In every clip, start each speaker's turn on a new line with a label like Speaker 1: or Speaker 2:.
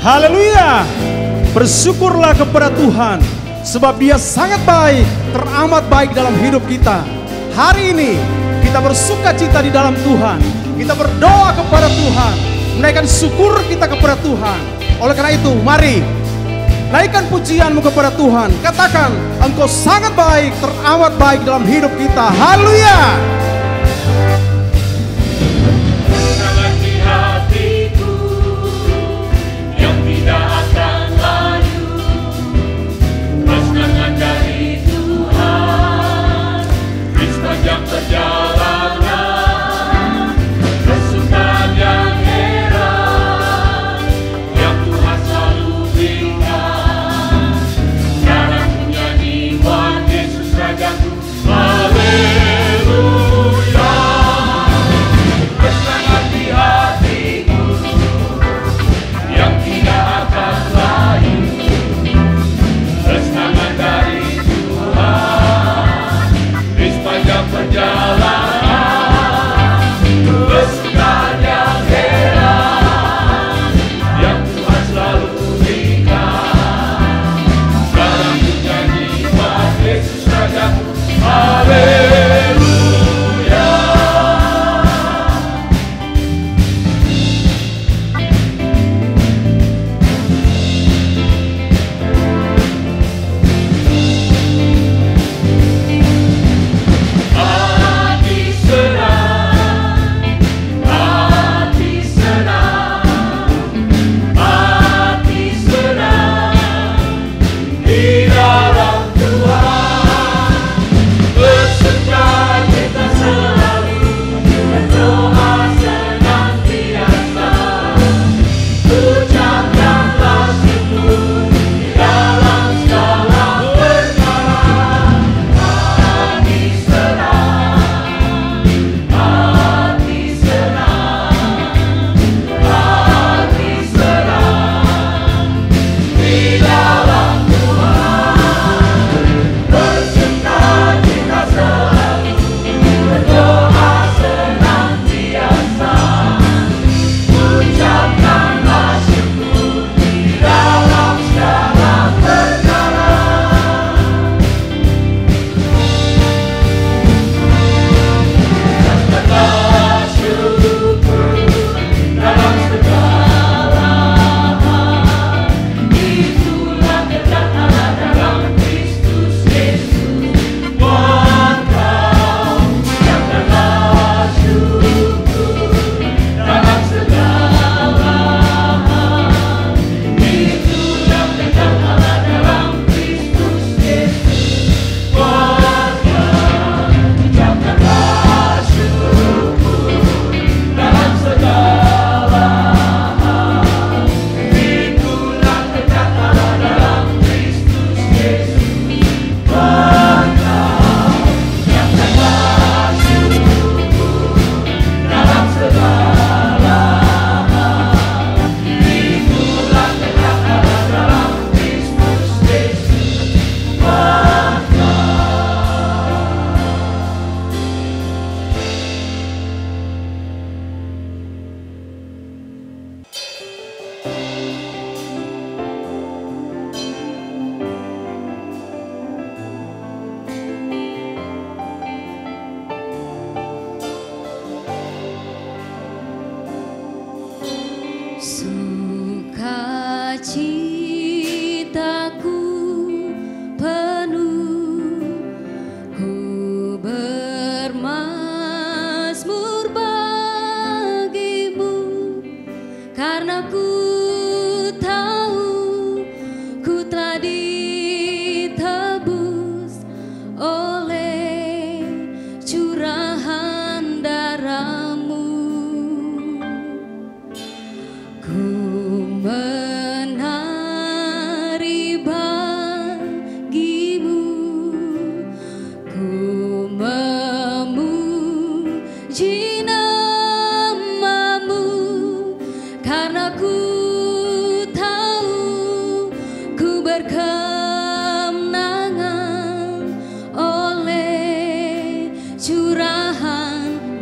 Speaker 1: Haleluya. Bersyukurlah kepada Tuhan, sebab Dia sangat baik, teramat baik dalam hidup kita. Hari ini kita bersuka cita di dalam Tuhan. Kita berdoa kepada Tuhan, menaikkan syukur kita kepada Tuhan. Oleh karena itu, mari naikkan pujianmu kepada Tuhan. Katakan, Engkau sangat baik, teramat baik dalam hidup kita. Haleluya.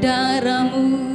Speaker 2: darahmu.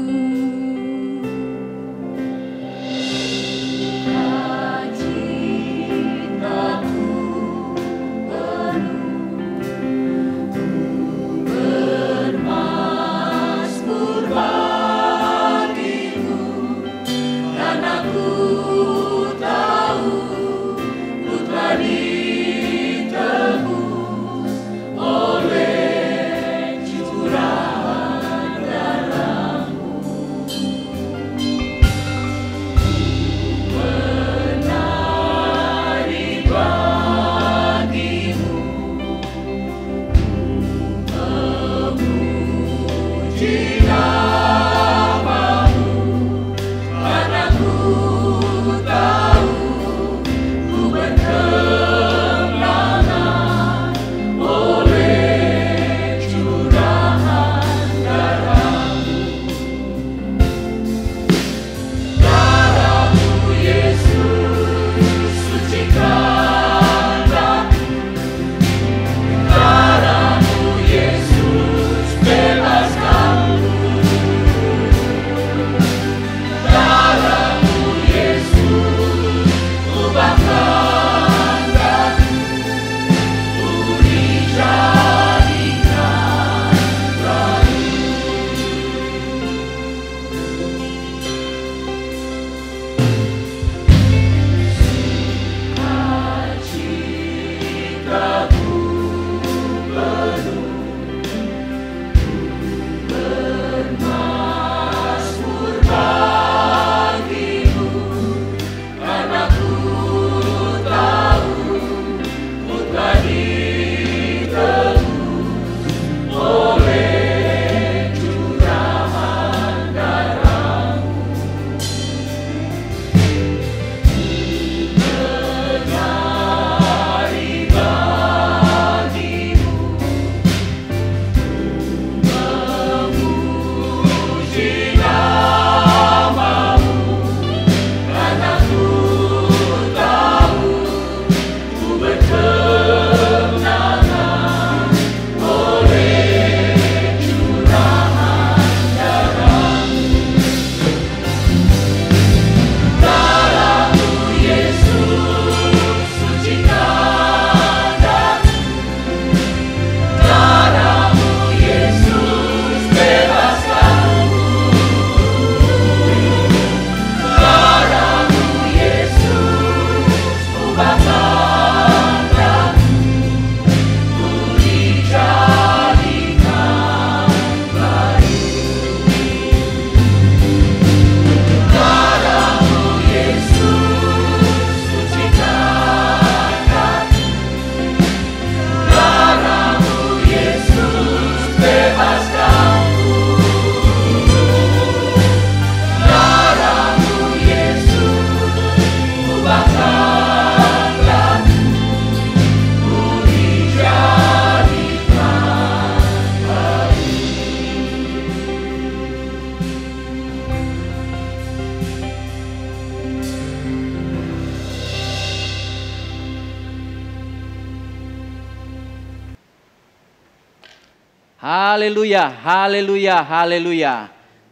Speaker 2: Haleluya, haleluya, haleluya.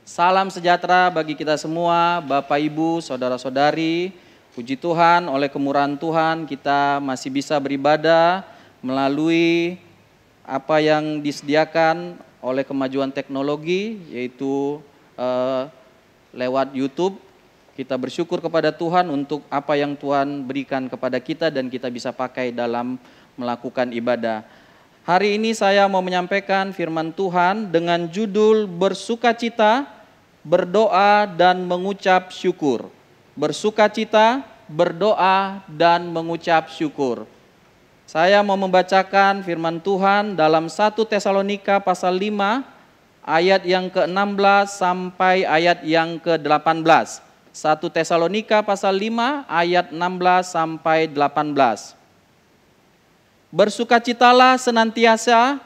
Speaker 2: Salam sejahtera bagi kita semua, Bapak Ibu, Saudara-saudari. Puji Tuhan, oleh kemurahan Tuhan kita masih bisa beribadah melalui apa yang disediakan oleh kemajuan teknologi, yaitu lewat YouTube. Kita bersyukur kepada Tuhan untuk apa yang Tuhan berikan kepada kita dan kita bisa pakai dalam melakukan ibadah. Hari ini saya mau menyampaikan firman Tuhan dengan judul bersukacita, berdoa dan mengucap syukur. Bersukacita, berdoa dan mengucap syukur. Saya mau membacakan firman Tuhan dalam 1 Tesalonika pasal 5 ayat yang ke-16 sampai ayat yang ke-18. 1 Tesalonika pasal 5 ayat 16 sampai 18. Bersukacitalah senantiasa,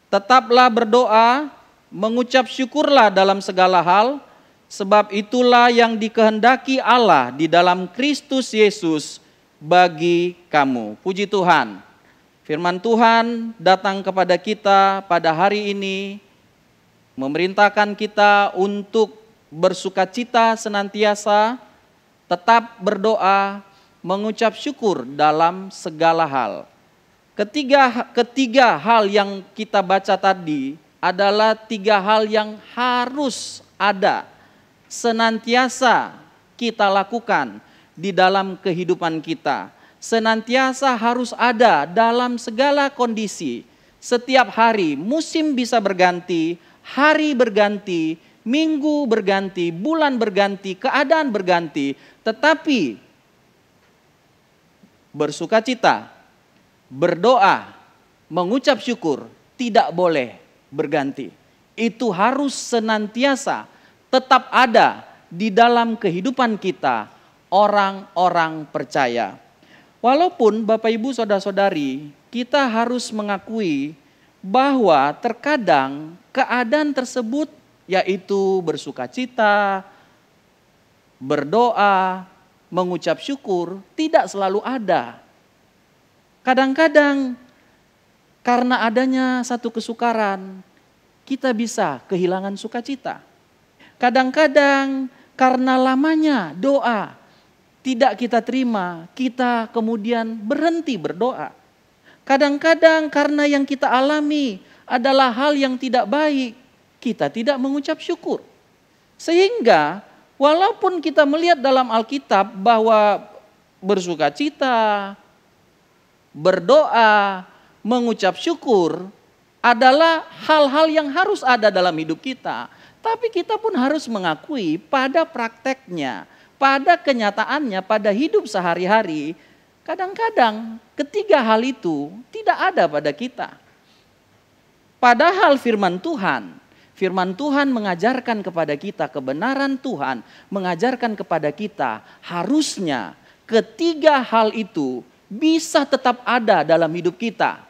Speaker 2: tetaplah berdoa, mengucap syukurlah dalam segala hal, sebab itulah yang dikehendaki Allah di dalam Kristus Yesus bagi kamu. Puji Tuhan. Firman Tuhan datang kepada kita pada hari ini, memerintahkan kita untuk bersukacita senantiasa, tetap berdoa, mengucap syukur dalam segala hal. Ketiga hal yang kita baca tadi adalah 3 hal yang harus ada, senantiasa kita lakukan di dalam kehidupan kita. Senantiasa harus ada dalam segala kondisi. Setiap hari musim bisa berganti, hari berganti, minggu berganti, bulan berganti, keadaan berganti. Tetapi bersukacita, berdoa, mengucap syukur tidak boleh berganti. itu harus senantiasa tetap ada di dalam kehidupan kita, orang-orang percaya. Walaupun Bapak Ibu Saudara-saudari, kita harus mengakui bahwa terkadang keadaan tersebut, yaitu bersukacita, berdoa, mengucap syukur, tidak selalu ada. Kadang-kadang karena adanya satu kesukaran, kita bisa kehilangan sukacita. Kadang-kadang karena lamanya doa tidak kita terima, kita kemudian berhenti berdoa. Kadang-kadang karena yang kita alami adalah hal yang tidak baik, kita tidak mengucap syukur. Sehingga walaupun kita melihat dalam Alkitab bahwa bersukacita, berdoa, mengucap syukur adalah hal-hal yang harus ada dalam hidup kita. Tapi kita pun harus mengakui pada prakteknya, pada kenyataannya, pada hidup sehari-hari, kadang-kadang ketiga hal itu tidak ada pada kita. Padahal firman Tuhan mengajarkan kepada kita kebenaran Tuhan, mengajarkan kepada kita harusnya ketiga hal itu bisa tetap ada dalam hidup kita.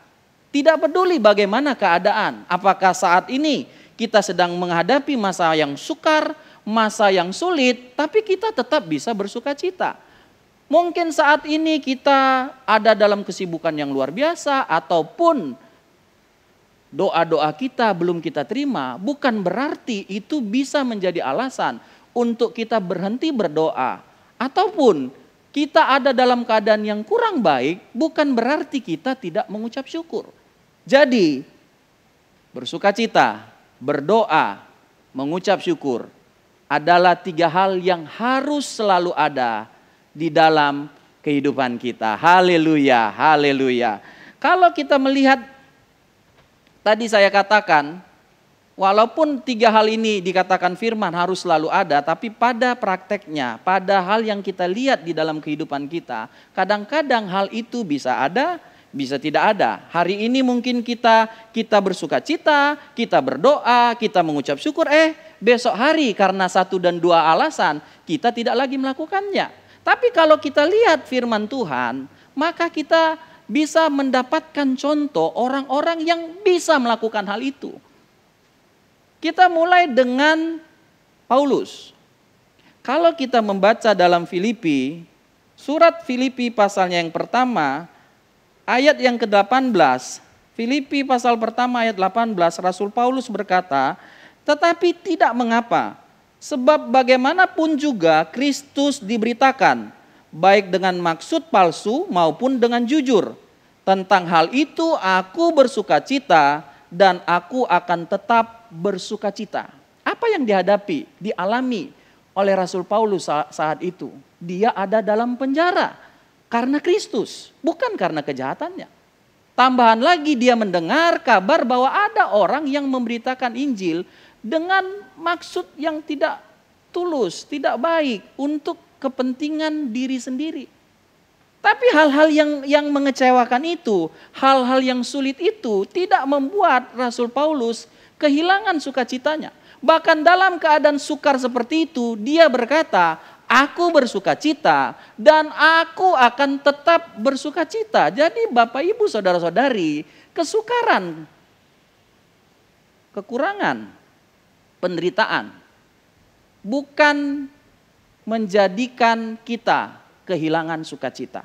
Speaker 2: Tidak peduli bagaimana keadaan, apakah saat ini kita sedang menghadapi masa yang sukar, masa yang sulit, tapi kita tetap bisa bersukacita. Mungkin saat ini kita ada dalam kesibukan yang luar biasa, ataupun doa-doa kita belum kita terima, bukan berarti itu bisa menjadi alasan untuk kita berhenti berdoa. Ataupun kita ada dalam keadaan yang kurang baik, bukan berarti kita tidak mengucap syukur. Jadi, bersukacita, berdoa, mengucap syukur adalah tiga hal yang harus selalu ada di dalam kehidupan kita. Haleluya, haleluya. Kalau kita melihat, tadi saya katakan, walaupun tiga hal ini dikatakan firman harus selalu ada, tapi pada prakteknya, pada hal yang kita lihat di dalam kehidupan kita, kadang-kadang hal itu bisa ada, bisa tidak ada. Hari ini mungkin kita bersukacita, kita berdoa, kita mengucap syukur, besok hari karena satu dan dua alasan kita tidak lagi melakukannya. Tapi kalau kita lihat firman Tuhan, maka kita bisa mendapatkan contoh orang-orang yang bisa melakukan hal itu. Kita mulai dengan Paulus. Kalau kita membaca dalam Filipi, surat Filipi pasalnya yang pertama, ayat yang ke-18, Filipi pasal pertama ayat 18, Rasul Paulus berkata, tetapi tidak mengapa, sebab bagaimanapun juga Kristus diberitakan, baik dengan maksud palsu maupun dengan jujur. Tentang hal itu aku bersukacita dan aku akan tetap bersukacita. Apa yang dihadapi, dialami oleh Rasul Paulus saat itu? Dia ada dalam penjara. Karena Kristus, bukan karena kejahatannya. Tambahan lagi dia mendengar kabar bahwa ada orang yang memberitakan Injil dengan maksud yang tidak tulus, tidak baik untuk kepentingan diri sendiri. Tapi hal-hal yang mengecewakan itu, hal-hal yang sulit itu tidak membuat Rasul Paulus kehilangan sukacitanya. Bahkan dalam keadaan sukar seperti itu, dia berkata, aku bersukacita dan aku akan tetap bersukacita. Jadi Bapak Ibu Saudara-saudari, kesukaran, kekurangan, penderitaan bukan menjadikan kita kehilangan sukacita.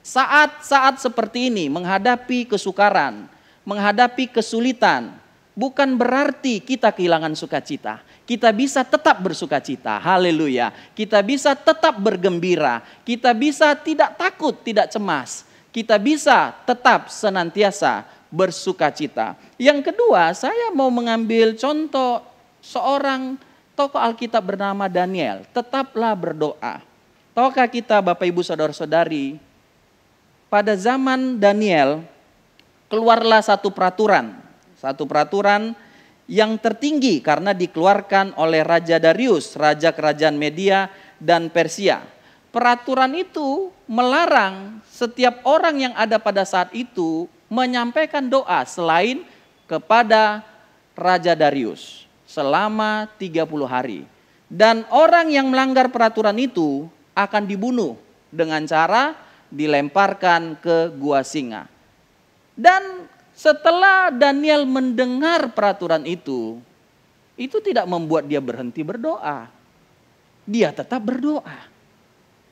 Speaker 2: Saat-saat seperti ini menghadapi kesukaran, menghadapi kesulitan, bukan berarti kita kehilangan sukacita. Kita bisa tetap bersukacita, haleluya. Kita bisa tetap bergembira, kita bisa tidak takut, tidak cemas. Kita bisa tetap senantiasa bersukacita. Yang kedua, saya mau mengambil contoh seorang tokoh Alkitab bernama Daniel. Tetaplah berdoa. Tahukah kita Bapak Ibu Saudara-saudari, pada zaman Daniel keluarlah satu peraturan yang tertinggi karena dikeluarkan oleh Raja Darius, Raja Kerajaan Media dan Persia. Peraturan itu melarang setiap orang yang ada pada saat itu menyampaikan doa selain kepada Raja Darius. selama 30 hari. Dan orang yang melanggar peraturan itu akan dibunuh dengan cara dilemparkan ke gua singa. Dan setelah Daniel mendengar peraturan itu tidak membuat dia berhenti berdoa. Dia tetap berdoa.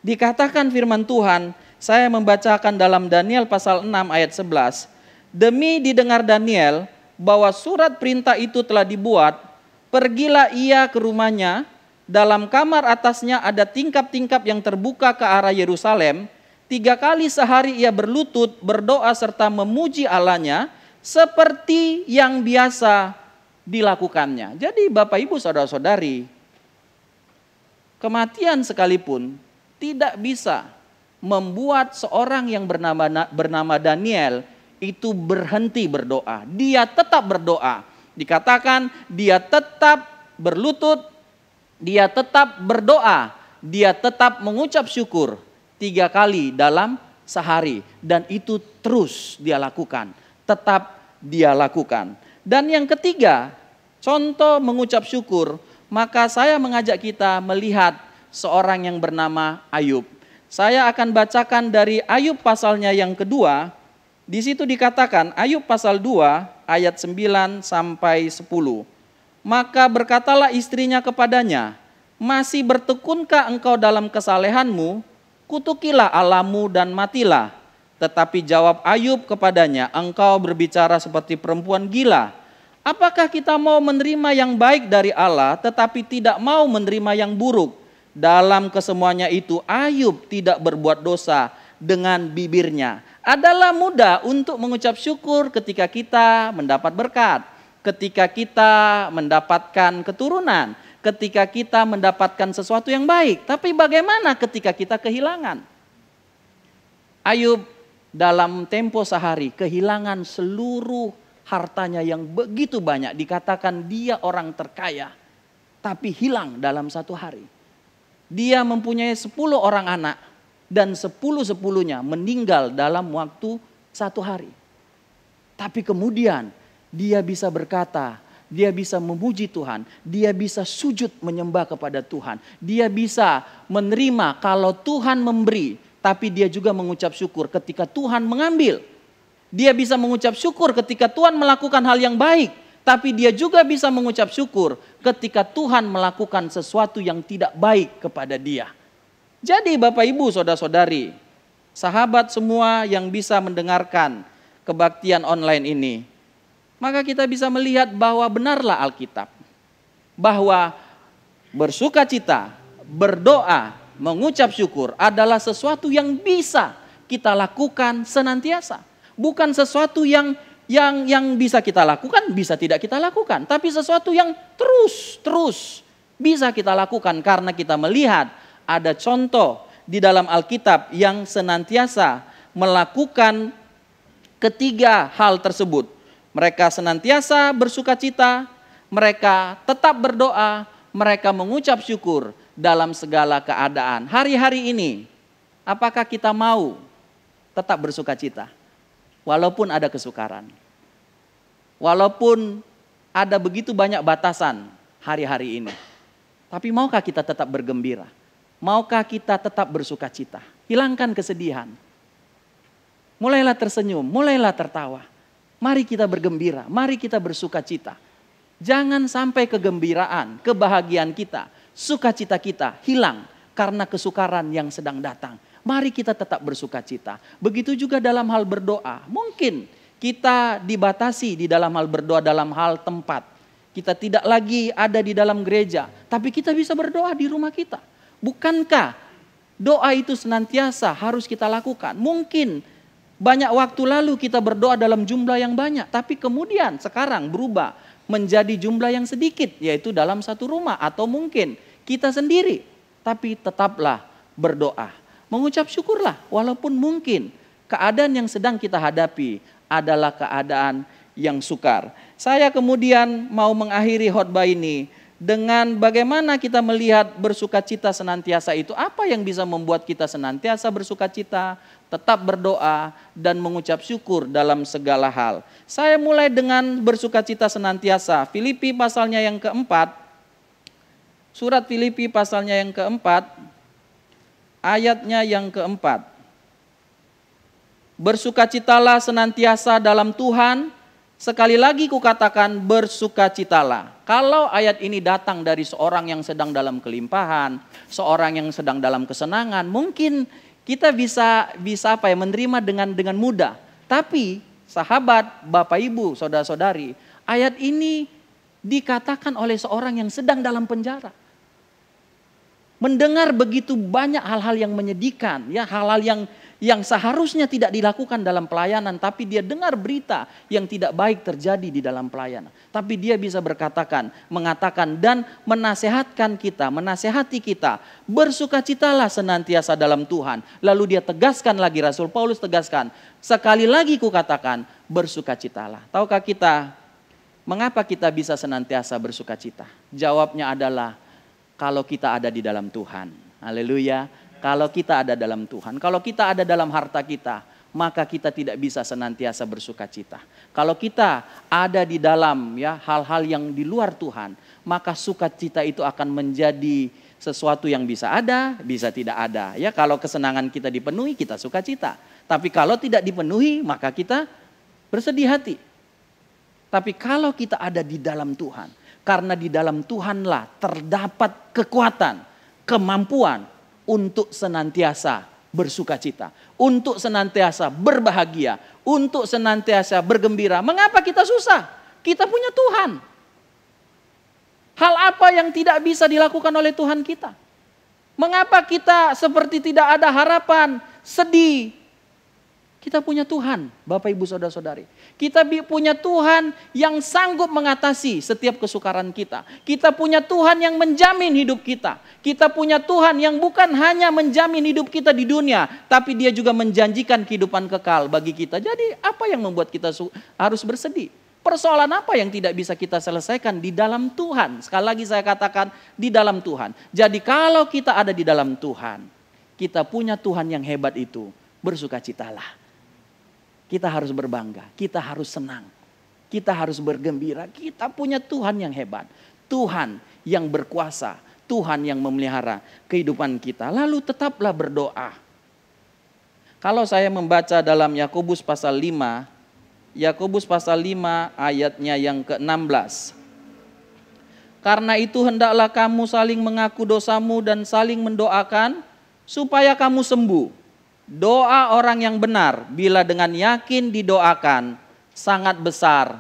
Speaker 2: Dikatakan firman Tuhan, saya membacakan dalam Daniel pasal 6 ayat 11. Demi didengar Daniel bahwa surat perintah itu telah dibuat, pergilah ia ke rumahnya, dalam kamar atasnya ada tingkap-tingkap yang terbuka ke arah Yerusalem. 3 kali sehari ia berlutut, berdoa serta memuji Allahnya seperti yang biasa dilakukannya. Jadi Bapak Ibu saudara-saudari, kematian sekalipun tidak bisa membuat seorang yang bernama Daniel itu berhenti berdoa. Dia tetap berdoa. Dikatakan dia tetap berlutut, dia tetap berdoa, dia tetap mengucap syukur 3 kali dalam sehari. Dan itu terus dia lakukan, tetap dia lakukan. Dan yang ketiga, contoh mengucap syukur, maka saya mengajak kita melihat seorang yang bernama Ayub. Saya akan bacakan dari Ayub pasalnya yang kedua. Di situ dikatakan Ayub pasal 2 ayat 9 sampai 10. Maka berkatalah istrinya kepadanya, masih bertekunkah engkau dalam kesalehanmu? Kutukilah Allahmu dan matilah. Tetapi jawab Ayub kepadanya, engkau berbicara seperti perempuan gila. Apakah kita mau menerima yang baik dari Allah tetapi tidak mau menerima yang buruk? Dalam kesemuanya itu Ayub tidak berbuat dosa dengan bibirnya. Adalah mudah untuk mengucap syukur ketika kita mendapat berkat, ketika kita mendapatkan keturunan, ketika kita mendapatkan sesuatu yang baik. Tapi bagaimana ketika kita kehilangan? Ayub dalam tempo sehari kehilangan seluruh hartanya yang begitu banyak. Dikatakan dia orang terkaya, tapi hilang dalam satu hari. Dia mempunyai 10 orang anak dan 10-10-nya meninggal dalam waktu 1 hari. Tapi kemudian dia bisa berkata, dia bisa memuji Tuhan, dia bisa sujud menyembah kepada Tuhan. Dia bisa menerima kalau Tuhan memberi, tapi dia juga mengucap syukur ketika Tuhan mengambil. Dia bisa mengucap syukur ketika Tuhan melakukan hal yang baik, tapi dia juga bisa mengucap syukur ketika Tuhan melakukan sesuatu yang tidak baik kepada dia. Jadi Bapak Ibu saudara-saudari, sahabat semua yang bisa mendengarkan kebaktian online ini, maka kita bisa melihat bahwa benarlah Alkitab, bahwa bersukacita, berdoa, mengucap syukur adalah sesuatu yang bisa kita lakukan senantiasa. Bukan sesuatu yang bisa kita lakukan, bisa tidak kita lakukan. Tapi sesuatu yang terus bisa kita lakukan karena kita melihat ada contoh di dalam Alkitab yang senantiasa melakukan ketiga hal tersebut. Mereka senantiasa bersukacita, mereka tetap berdoa, mereka mengucap syukur dalam segala keadaan. Hari-hari ini, apakah kita mau tetap bersukacita? Walaupun ada kesukaran, walaupun ada begitu banyak batasan hari-hari ini. Tapi maukah kita tetap bergembira? Maukah kita tetap bersukacita? Hilangkan kesedihan. Mulailah tersenyum, mulailah tertawa. Mari kita bergembira, mari kita bersukacita. Jangan sampai kegembiraan, kebahagiaan kita, sukacita kita hilang karena kesukaran yang sedang datang. Mari kita tetap bersukacita. Begitu juga dalam hal berdoa. Mungkin kita dibatasi di dalam hal berdoa dalam hal tempat. Kita tidak lagi ada di dalam gereja, tapi kita bisa berdoa di rumah kita. Bukankah doa itu senantiasa harus kita lakukan? Mungkin banyak waktu lalu kita berdoa dalam jumlah yang banyak, tapi kemudian sekarang berubah menjadi jumlah yang sedikit, yaitu dalam satu rumah atau mungkin kita sendiri. Tapi tetaplah berdoa, mengucap syukurlah walaupun mungkin keadaan yang sedang kita hadapi adalah keadaan yang sukar. Saya kemudian mau mengakhiri khotbah ini dengan bagaimana kita melihat bersukacita senantiasa itu. Apa yang bisa membuat kita senantiasa bersukacita? tetap berdoa, dan mengucap syukur dalam segala hal. Saya mulai dengan bersukacita senantiasa. Filipi pasalnya yang keempat, surat Filipi pasalnya yang keempat, ayatnya yang keempat. Bersukacitalah senantiasa dalam Tuhan, sekali lagi kukatakan bersukacitalah. Kalau ayat ini datang dari seorang yang sedang dalam kelimpahan, seorang yang sedang dalam kesenangan, mungkin kita bisa menerima dengan mudah. Tapi sahabat, Bapak Ibu, saudara-saudari, ayat ini dikatakan oleh seorang yang sedang dalam penjara. Mendengar begitu banyak hal-hal yang menyedihkan, ya, hal-hal yang seharusnya tidak dilakukan dalam pelayanan, tapi dia dengar berita yang tidak baik terjadi di dalam pelayanan. Tapi dia bisa mengatakan dan menasehati kita, bersukacitalah senantiasa dalam Tuhan. Lalu dia tegaskan lagi, Rasul Paulus tegaskan, sekali lagi kukatakan bersukacitalah. Tahukah kita mengapa kita bisa senantiasa bersukacita? Jawabnya adalah kalau kita ada di dalam Tuhan. Haleluya. Kalau kita ada dalam Tuhan, kalau kita ada dalam harta kita, maka kita tidak bisa senantiasa bersukacita. Kalau kita ada di dalam hal-hal yang di luar Tuhan, maka sukacita itu akan menjadi sesuatu yang bisa ada, bisa tidak ada. Ya, kalau kesenangan kita dipenuhi, kita sukacita. Tapi kalau tidak dipenuhi, maka kita bersedih hati. Tapi kalau kita ada di dalam Tuhan, karena di dalam Tuhanlah terdapat kekuatan, kemampuan untuk senantiasa bersukacita, untuk senantiasa berbahagia, untuk senantiasa bergembira. Mengapa kita susah? Kita punya Tuhan. Hal apa yang tidak bisa dilakukan oleh Tuhan kita? Mengapa kita seperti tidak ada harapan, sedih? Kita punya Tuhan, Bapak Ibu Saudara-saudari. Kita punya Tuhan yang sanggup mengatasi setiap kesukaran kita. Kita punya Tuhan yang menjamin hidup kita. Kita punya Tuhan yang bukan hanya menjamin hidup kita di dunia, tapi Dia juga menjanjikan kehidupan kekal bagi kita. Jadi apa yang membuat kita harus bersedih? Persoalan apa yang tidak bisa kita selesaikan di dalam Tuhan? Sekali lagi saya katakan, di dalam Tuhan. Jadi kalau kita ada di dalam Tuhan, kita punya Tuhan yang hebat itu, bersukacitalah. Kita harus berbangga, kita harus senang, kita harus bergembira. Kita punya Tuhan yang hebat, Tuhan yang berkuasa, Tuhan yang memelihara kehidupan kita. Lalu tetaplah berdoa. Kalau saya membaca dalam Yakobus pasal 5, Yakobus pasal 5 ayatnya yang ke-16. Karena itu hendaklah kamu saling mengaku dosamu dan saling mendoakan supaya kamu sembuh. Doa orang yang benar bila dengan yakin didoakan sangat besar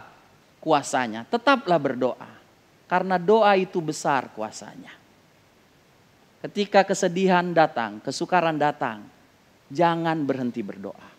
Speaker 2: kuasanya. Tetaplah berdoa karena doa itu besar kuasanya. Ketika kesedihan datang, kesukaran datang, jangan berhenti berdoa.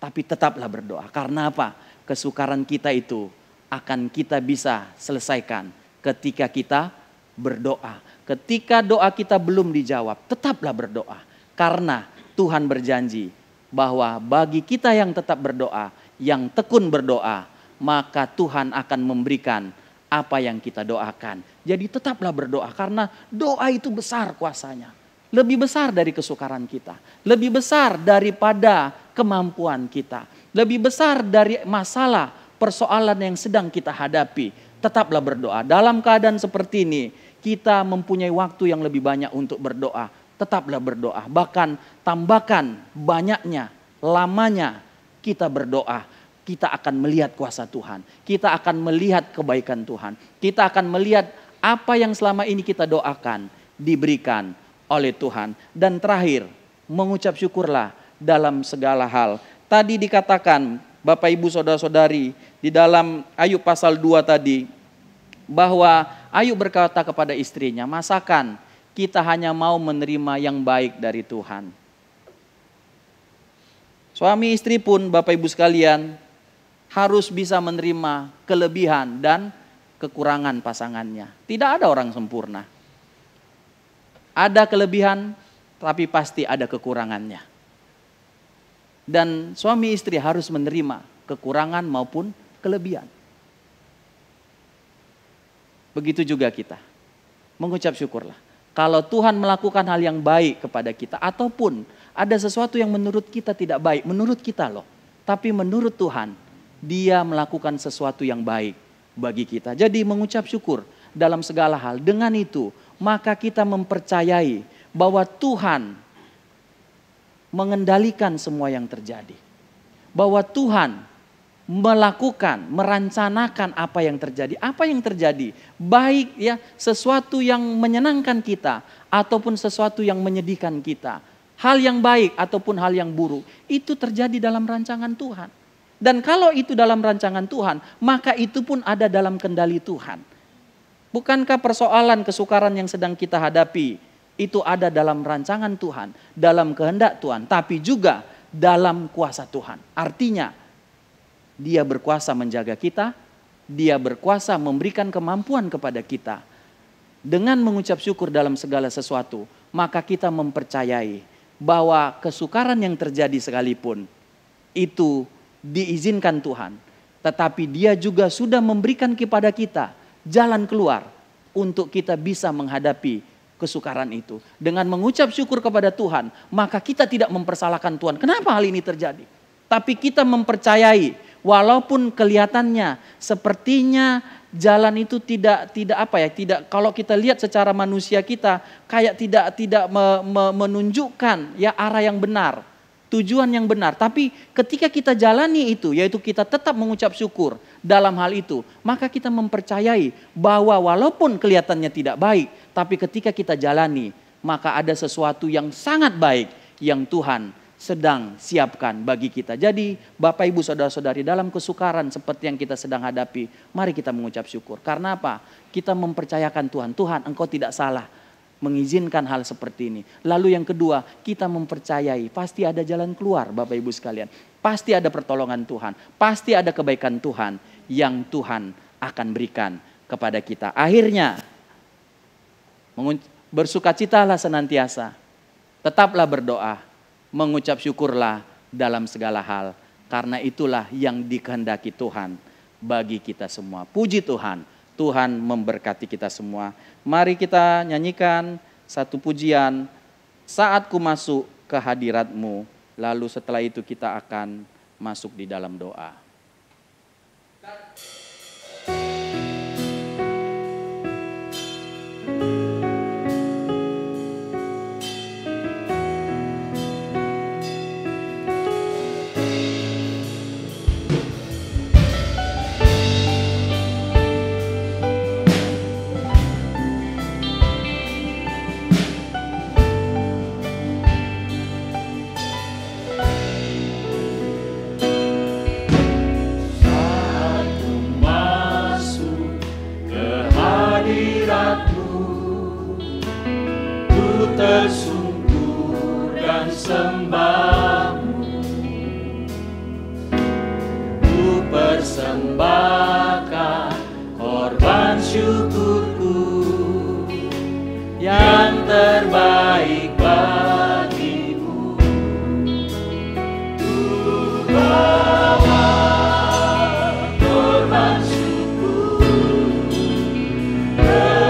Speaker 2: Tapi tetaplah berdoa. Karena apa? Kesukaran kita itu akan kita bisa selesaikan ketika kita berdoa. Ketika doa kita belum dijawab, tetaplah berdoa. Karena Tuhan berjanji bahwa bagi kita yang tetap berdoa, yang tekun berdoa, maka Tuhan akan memberikan apa yang kita doakan. Jadi tetaplah berdoa karena doa itu besar kuasanya. Lebih besar dari kesukaran kita. Lebih besar daripada kemampuan kita. Lebih besar dari masalah, persoalan yang sedang kita hadapi. Tetaplah berdoa. Dalam keadaan seperti ini, kita mempunyai waktu yang lebih banyak untuk berdoa. Tetaplah berdoa, bahkan tambahkan banyaknya, lamanya kita berdoa. Kita akan melihat kuasa Tuhan, kita akan melihat kebaikan Tuhan. Kita akan melihat apa yang selama ini kita doakan diberikan oleh Tuhan. Dan terakhir, mengucap syukurlah dalam segala hal. Tadi dikatakan, Bapak Ibu Saudara-saudari, di dalam Ayub pasal 2 tadi, bahwa Ayub berkata kepada istrinya, masakan kita hanya mau menerima yang baik dari Tuhan. Suami istri pun Bapak Ibu sekalian harus bisa menerima kelebihan dan kekurangan pasangannya. Tidak ada orang sempurna. Ada kelebihan tapi pasti ada kekurangannya. Dan suami istri harus menerima kekurangan maupun kelebihan. Begitu juga kita. Mengucap syukurlah. Kalau Tuhan melakukan hal yang baik kepada kita, ataupun ada sesuatu yang menurut kita tidak baik, menurut kita loh. Tapi menurut Tuhan, Dia melakukan sesuatu yang baik bagi kita. Jadi mengucap syukur dalam segala hal. Dengan itu, maka kita mempercayai bahwa Tuhan mengendalikan semua yang terjadi. Bahwa Tuhan melakukan, merencanakan apa yang terjadi. Apa yang terjadi? Baik ya, sesuatu yang menyenangkan kita ataupun sesuatu yang menyedihkan kita. Hal yang baik ataupun hal yang buruk, itu terjadi dalam rancangan Tuhan. Dan kalau itu dalam rancangan Tuhan, maka itu pun ada dalam kendali Tuhan. Bukankah persoalan kesukaran yang sedang kita hadapi itu ada dalam rancangan Tuhan, dalam kehendak Tuhan, tapi juga dalam kuasa Tuhan. Artinya, Dia berkuasa menjaga kita, Dia berkuasa memberikan kemampuan kepada kita. Dengan mengucap syukur dalam segala sesuatu, maka kita mempercayai bahwa kesukaran yang terjadi sekalipun itu diizinkan Tuhan. Tetapi Dia juga sudah memberikan kepada kita jalan keluar untuk kita bisa menghadapi kesukaran itu. Dengan mengucap syukur kepada Tuhan, maka kita tidak mempersalahkan Tuhan. Kenapa hal ini terjadi? Tapi kita mempercayai, walaupun kelihatannya sepertinya jalan itu tidak kalau kita lihat secara manusia kita kayak tidak menunjukkan ya arah yang benar, tujuan yang benar. Tapi ketika kita jalani itu, yaitu kita tetap mengucap syukur dalam hal itu, maka kita mempercayai bahwa walaupun kelihatannya tidak baik, tapi ketika kita jalani, maka ada sesuatu yang sangat baik yang Tuhan sedang siapkan bagi kita. Jadi Bapak Ibu Saudara-saudari, dalam kesukaran seperti yang kita sedang hadapi, mari kita mengucap syukur. Karena apa? Kita mempercayakan Tuhan. Tuhan, Engkau tidak salah mengizinkan hal seperti ini. Lalu yang kedua, kita mempercayai pasti ada jalan keluar Bapak Ibu sekalian. Pasti ada pertolongan Tuhan. Pasti ada kebaikan Tuhan yang Tuhan akan berikan kepada kita. Akhirnya, bersukacitalah senantiasa. Tetaplah berdoa. Mengucap syukurlah dalam segala hal. Karena itulah yang dikehendaki Tuhan bagi kita semua. Puji Tuhan. Tuhan memberkati kita semua. Mari kita nyanyikan satu pujian, Saat Ku Masuk ke Hadirat-Mu. Lalu setelah itu kita akan masuk di dalam doa.
Speaker 3: Tersungkur dan sembah-Mu, ku persembahkan korban syukurku yang terbaik bagi-Mu. Ku bawa korban syukur ke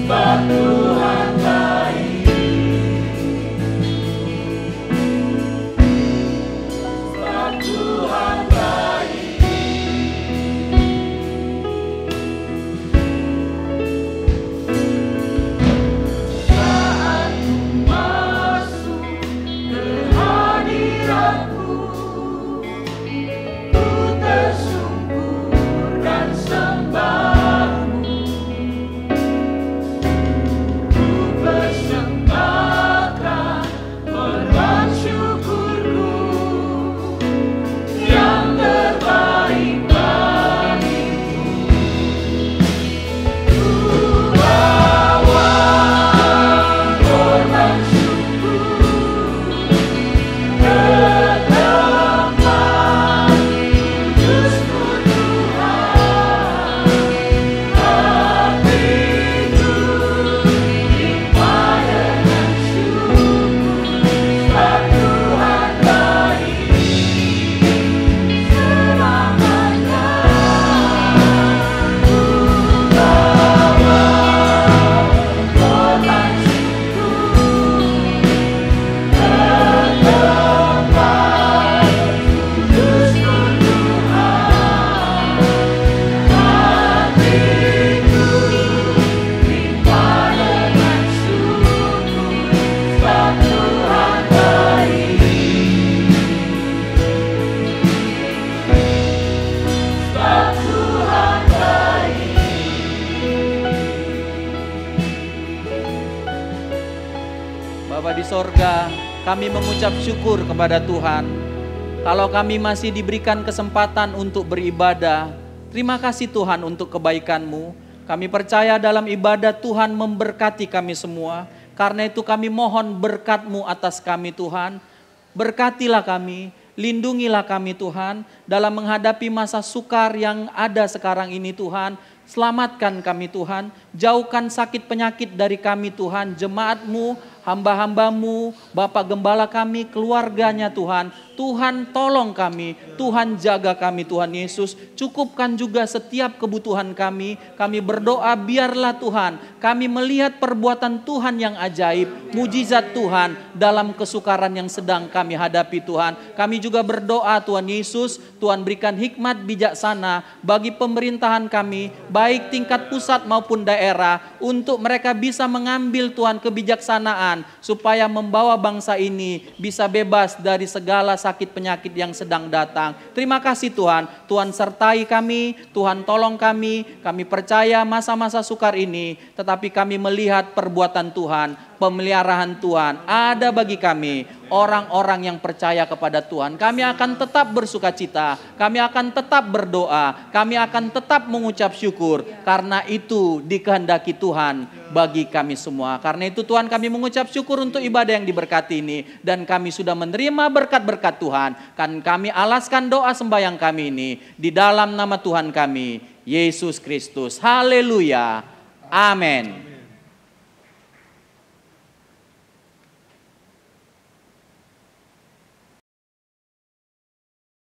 Speaker 3: tempat Tuhan baik.
Speaker 2: Bapa di sorga, kami mengucap syukur kepada Tuhan. Kalau kami masih diberikan kesempatan untuk beribadah, terima kasih Tuhan untuk kebaikan-Mu. Kami percaya dalam ibadah Tuhan memberkati kami semua. Karena itu kami mohon berkat-Mu atas kami Tuhan. Berkatilah kami, lindungilah kami Tuhan dalam menghadapi masa sukar yang ada sekarang ini Tuhan. Selamatkan kami Tuhan, jauhkan sakit penyakit dari kami Tuhan, jemaat-Mu, hamba-hamba-Mu, Bapak Gembala kami, keluarganya Tuhan. Tuhan tolong kami, Tuhan jaga kami Tuhan Yesus, cukupkan juga setiap kebutuhan kami. Kami berdoa biarlah Tuhan, kami melihat perbuatan Tuhan yang ajaib, mujizat Tuhan dalam kesukaran yang sedang kami hadapi Tuhan. Kami juga berdoa Tuhan Yesus, Tuhan berikan hikmat bijaksana bagi pemerintahan kami, baik tingkat pusat maupun daerah, untuk mereka bisa mengambil Tuhan kebijaksanaan supaya membawa bangsa ini bisa bebas dari segala sakit penyakit yang sedang datang. Terima kasih Tuhan, Tuhan sertai kami, Tuhan tolong kami percaya masa-masa sukar ini, tetapi kami melihat perbuatan Tuhan, pemeliharaan Tuhan ada bagi kami, orang-orang yang percaya kepada Tuhan. Kami akan tetap bersukacita, kami akan tetap berdoa, kami akan tetap mengucap syukur, karena itu dikehendaki Tuhan bagi kami semua. Karena itu Tuhan, kami mengucap syukur untuk ibadah yang diberkati ini, dan kami sudah menerima berkat-berkat Tuhan. Kan kami alaskan doa sembahyang kami ini di dalam nama Tuhan kami, Yesus Kristus. Haleluya. Amin.